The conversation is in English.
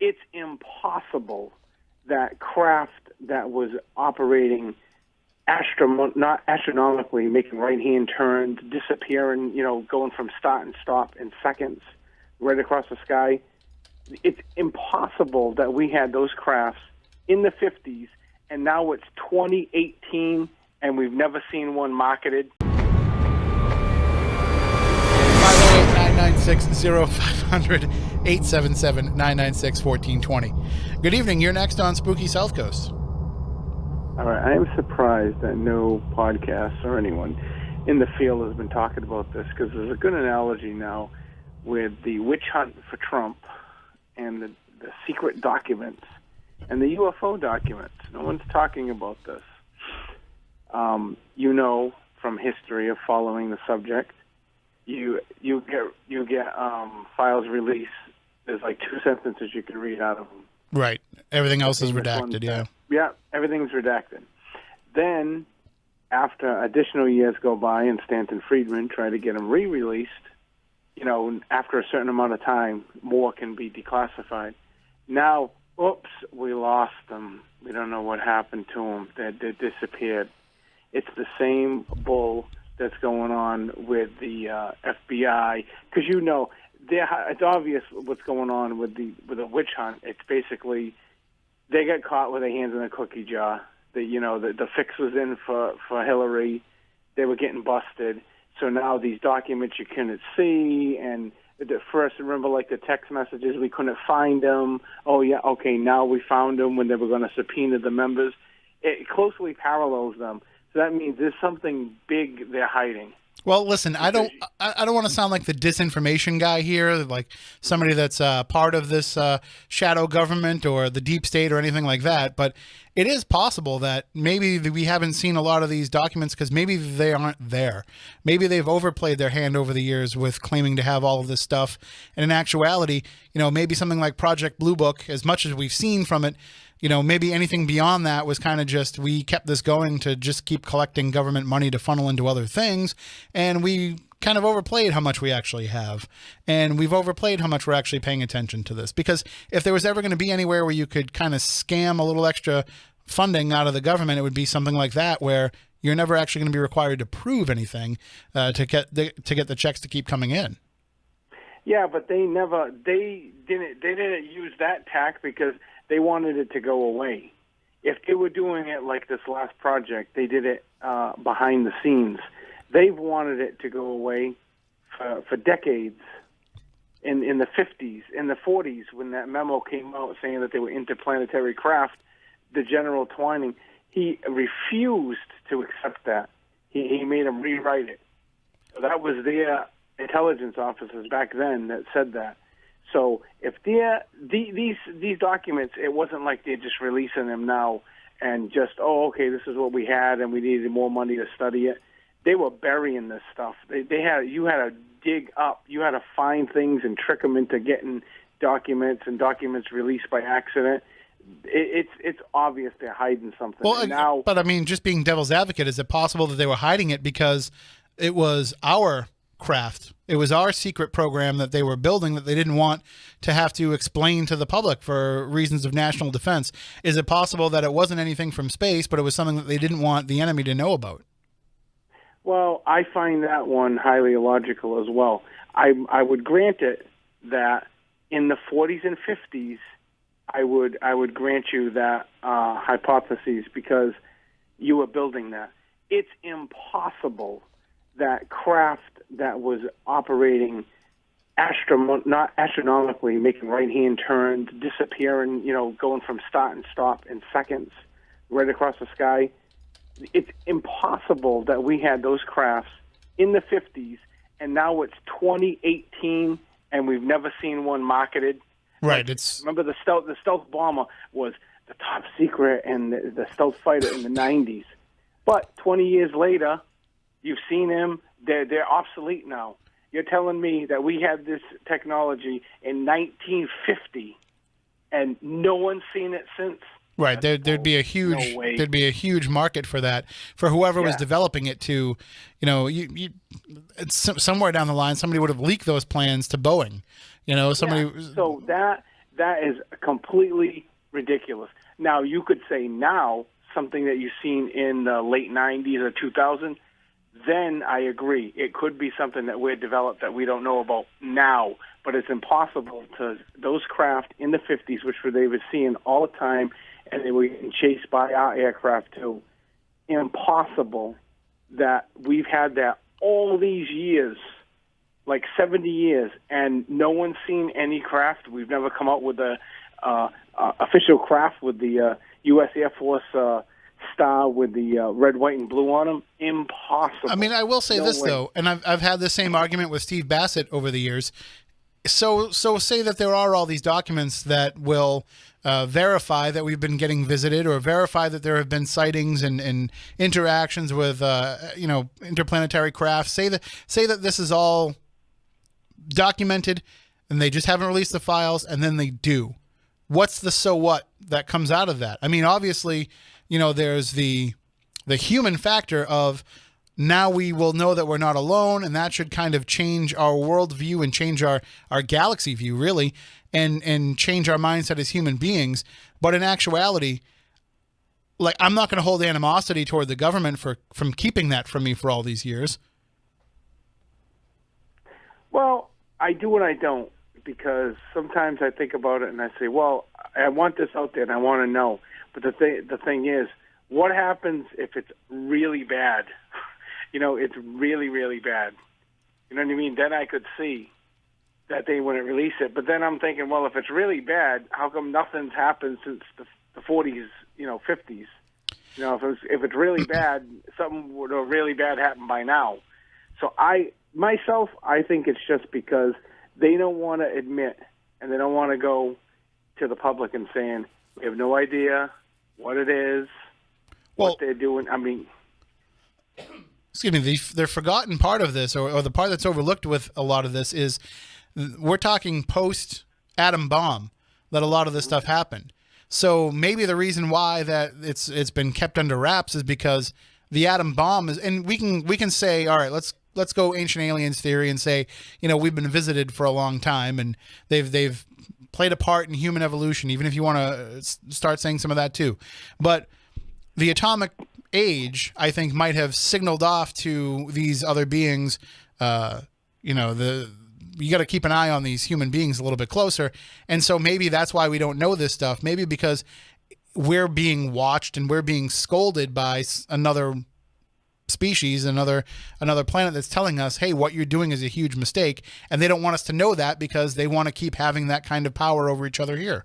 it's impossible that craft that was operating not astronomically, making right-hand turns, disappearing, going from start and stop in seconds right across the sky. It's impossible that we had those crafts in the 50s, and now it's 2018, and we've never seen one marketed. 508-996-0500, 877-996-1420. Good evening. You're next on Spooky South Coast. All right. I am surprised that no podcasts or anyone in the field has been talking about this, because there's a good analogy now with the witch hunt for Trump and the secret documents and the UFO documents. No one's talking about this. From history of following the subject, you get files released. There's like 2 sentences you can read out of them. Right. Everything else is redacted, yeah. Yeah, everything's redacted. Then, after additional years go by and Stanton Friedman try to get them re-released, after a certain amount of time, more can be declassified. Now, oops, we lost them. We don't know what happened to them. They disappeared. It's the same bull that's going on with the FBI, because it's obvious what's going on with the witch hunt. It's basically they got caught with their hands in a cookie jar. The fix was in for Hillary. They were getting busted. So now these documents you couldn't see, and at first, remember, like the text messages, we couldn't find them. Oh yeah, okay, now we found them when they were going to subpoena the members. It closely parallels them. So that means there's something big they're hiding. Well, listen, I don't want to sound like the disinformation guy here, like somebody that's part of this shadow government or the deep state or anything like that. But it is possible that maybe we haven't seen a lot of these documents because maybe they aren't there. Maybe they've overplayed their hand over the years with claiming to have all of this stuff. And in actuality, maybe something like Project Blue Book, as much as we've seen from it, maybe anything beyond that was kind of just, we kept this going to just keep collecting government money to funnel into other things. And we kind of overplayed how much we actually have. And we've overplayed how much we're actually paying attention to this. Because if there was ever going to be anywhere where you could kind of scam a little extra funding out of the government, it would be something like that, where you're never actually going to be required to prove anything to get the checks to keep coming in. Yeah, but they didn't use that tack because they wanted it to go away. If they were doing it like this last project, they did it behind the scenes. They've wanted it to go away for decades. In the 50s, in the 40s, when that memo came out saying that they were interplanetary craft, the General Twining, he refused to accept that. He made them rewrite it. So that was their intelligence officers back then that said that. So if these documents, it wasn't like they're just releasing them now and just, okay, this is what we had and we needed more money to study it. They were burying this stuff. You had to dig up, you had to find things and trick them into getting documents and documents released by accident. It's obvious they're hiding something. Well, but I mean, just being devil's advocate, is it possible that they were hiding it because it was our craft? It was our secret program that they were building that they didn't want to have to explain to the public for reasons of national defense. Is it possible that it wasn't anything from space, but it was something that they didn't want the enemy to know about? Well, I find that one highly illogical as well. I would grant it that in the 40s and 50s, I would grant you that hypothesis because you were building that. It's impossible that craft that was operating not astronomically, making right-hand turns, disappearing, going from start and stop in seconds right across the sky. It's impossible that we had those crafts in the 50s, and now it's 2018, and we've never seen one marketed. Right. Remember the stealth bomber was the top secret, and the stealth fighter in the 90s. But 20 years later, you've seen them. They're obsolete now. You're telling me that we had this technology in 1950, and no one's seen it since? Right. There'd be a huge market for that, for whoever was developing it to, it's somewhere down the line, somebody would have leaked those plans to Boeing, somebody. So that That is completely ridiculous. Now, you could say now, something that you've seen in the late 90s or 2000, then I agree. It could be something that we're developed that we don't know about now, but it's impossible to those craft in the 50s, which they were seeing all the time, and they were getting chased by our aircraft too. Impossible that we've had that all these years, like 70 years, and no one's seen any craft. We've never come out with a official craft with the U.S. Air Force star with the red, white, and blue on them. Impossible. I mean, I will say this, though, and I've had the same argument with Steve Bassett over the years. So say that there are all these documents that will verify that we've been getting visited, or verify that there have been sightings and interactions with interplanetary craft. Say that this is all documented, and they just haven't released the files, and then they do. What's the so what that comes out of that? I mean, obviously, there's the human factor of now we will know that we're not alone, and that should kind of change our worldview and change our galaxy view, really, and change our mindset as human beings. But in actuality, like, I'm not going to hold animosity toward the government from keeping that from me for all these years. Well, I do and I don't, because sometimes I think about it and I say, well, I want this out there and I want to know. But the thing is, what happens if it's really bad? It's really, really bad. You know what I mean? Then I could see that they wouldn't release it. But then I'm thinking, well, if it's really bad, how come nothing's happened since the 40s, 50s? If it's really bad, something would have really bad happened by now. So I think it's just because they don't want to admit, and they don't want to go to the public and saying, we have no idea what it is, what they're doing. I mean, excuse me, the forgotten part of this, or the part that's overlooked with a lot of this, is we're talking post-atom bomb that a lot of this stuff happened. So maybe the reason why that it's been kept under wraps is because the atom bomb is, and we can say, all right, let's go ancient aliens theory and say, we've been visited for a long time, and they've played a part in human evolution, even if you want to start saying some of that too. But the atomic age, I think, might have signaled off to these other beings, you got to keep an eye on these human beings a little bit closer. And so maybe that's why we don't know this stuff. Maybe because we're being watched and we're being scolded by another species, another planet that's telling us, hey, what you're doing is a huge mistake. And they don't want us to know that because they want to keep having that kind of power over each other here.